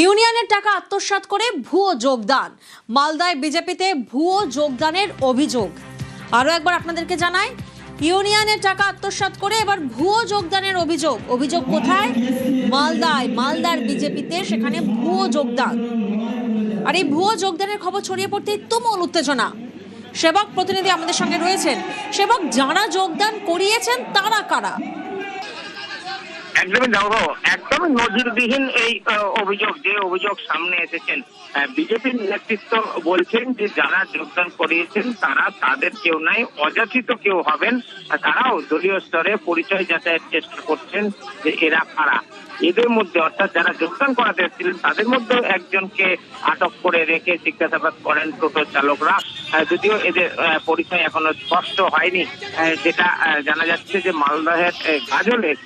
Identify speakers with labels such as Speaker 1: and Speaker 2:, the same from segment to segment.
Speaker 1: ইউনিয়নের টাকা আত্মসাৎ করে ভুয়ো যোগদান, মালদায় বিজেপিতে ভুয়ো যোগদানের অভিযোগ। আরো একবার আপনাদেরকে জানাই, ইউনিয়নের টাকা আত্মসাৎ করে এবার ভুয়ো যোগদানের অভিযোগ। অভিযোগ কোথায়? মালদায়, মালদার বিজেপিতে সেখানে ভুয়ো যোগদান। আর এই ভুয়ো যোগদানের খবর ছড়িয়ে পড়তেই তুমুল উত্তেজনা। সেবক প্রতিনিধি আমাদের সঙ্গে রয়েছেন। সেবক, যারা যোগদান করিয়েছেন তারা কারা?
Speaker 2: একদমই নজিরবিহীন এই অভিযোগ, যে অভিযোগ সামনে এসেছেন। বিজেপির নেতৃত্ব বলছেন যে যারা যোগদান করিয়েছেন তারা তাদের কেউ নাই, অযাচিত কেউ হবেন। তারাও দলীয় স্তরে পরিচয় যাচাইয়ের চেষ্টা করছেন যে এরা কারা। এদের মধ্যে অর্থাৎ যারা যোগদান করাতে এসেছিলেন তাদের মধ্যেও একজনকে আটক করে রেখে জিজ্ঞাসাবাদ করেন টোটো চালকরা। যদিও এদের পরিচয় এখনো স্পষ্ট হয়নি। যেটা জানা যাচ্ছে যে মালদহের গাজলের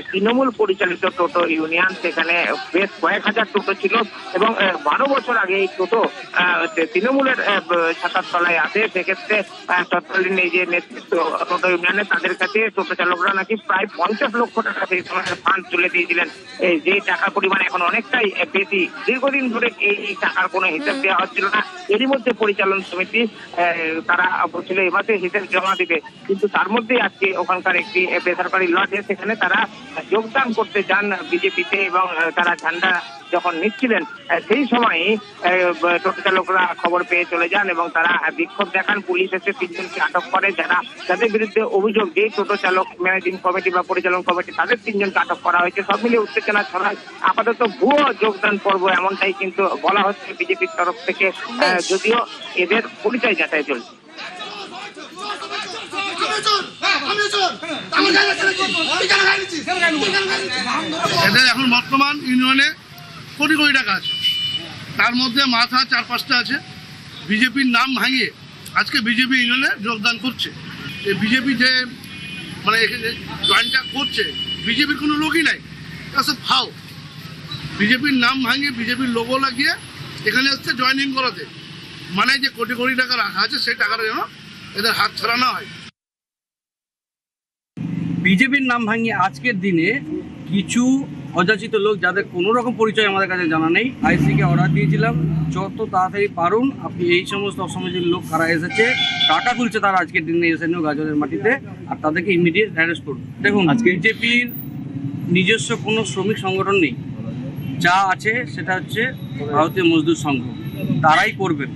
Speaker 2: তৃণমূল পরিচালিত টোটো ইউনিয়ন, সেখানে বেশ কয়েক হাজার টোটো ছিল এবং 12 বছর আগে এই টোটো তৃণমূলের ছাতার তলায় আসে। সেক্ষেত্রে তৎকালীন এই যে নেতৃত্ব টোটো ইউনিয়নের, তাদের কাছে টোটো চালকরা নাকি প্রায় 50 লক্ষ টাকা সেই সময় ফান্ড তুলে দিয়েছিলেন। যে টাকার পরিমাণ এখন অনেকটাই বেশি। দীর্ঘদিন ধরে এই টাকার কোনো হিসাব দেওয়া হচ্ছিল না। এরই মধ্যে পরিচালন সমিতি তারা বলছিল এ মাসে হিসাব জমা দিবে, কিন্তু তার মধ্যেই আজকে ওখানকার একটি বেসরকারি লজে সেখানে তারা যোগদান করতে যান বিজেপিতে এবং তারা ঝান্ডা যখন নিচ্ছিলেন সেই সময় টোটো চালকরা খবর পেয়ে চলে যান এবং তারা বিক্ষোভ দেখান। পুলিশ এসে 3 জনকে আটক করে, যাদের বিরুদ্ধে অভিযোগ, যে টোটো চালক ম্যানেজিং কমিটি বা পরিচালন কমিটি, তাদের 3 জনকে আটক করা হয়েছে। সব মিলিয়ে উত্তেজনা ছড়ায়। আপাতত ভুয়ো যোগদান পর্ব এমনটাই কিন্তু বলা হচ্ছে বিজেপির তরফ থেকে, যদিও এদের পরিচয় যাচাই চলছে।
Speaker 3: এদের এখন বর্তমান ইউনিয়নে কোটি কোটি টাকা আছে, তার মধ্যে মাথা 4-5টা আছে। বিজেপির নাম ভাঙিয়ে আজকে বিজেপি ইউনিয়নে যোগদান করছে। এই বিজেপি যে মানে এখানে জয়েনটা করছে, বিজেপির কোনো লোকই নাই, সব ফাও। বিজেপির নাম ভাঙিয়ে বিজেপির লোগো লাগিয়ে এখানে হচ্ছে জয়েনিং করাতে, মানে যে কোটি কোটি টাকা রাখা আছে সেই টাকাটা যেন এদের হাত ছাড়া না হয়।
Speaker 4: বিজেপির নাম ভাঙিয়ে আজকের দিনে কিছু অযাচিত লোক, যাদের কোনো রকম পরিচয় আমাদের কাছে জানা নেই, আইসিকে অর্ডার দিয়েছিলাম যত তাড়াতাড়ি পারুন আপনি এই সমস্ত অসামাজিক লোক কারা এসেছে টাকা তুলছে তারা আজকের দিনে এসে গাজলের মাটিতে, আর তাদেরকে ইমিডিয়েট অ্যারেস্ট করুন। দেখুন, আজকে বিজেপির নিজস্ব কোনো শ্রমিক সংগঠন নেই, যা আছে সেটা হচ্ছে ভারতীয় মজদুর সংঘ, তারাই করবেন।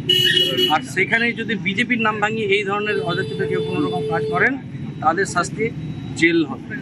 Speaker 4: আর সেখানে যদি বিজেপির নাম ভাঙিয়ে এই ধরনের অযাচিত কেউ কোনো রকম কাজ করেন তাদের শাস্তি জেল হবে।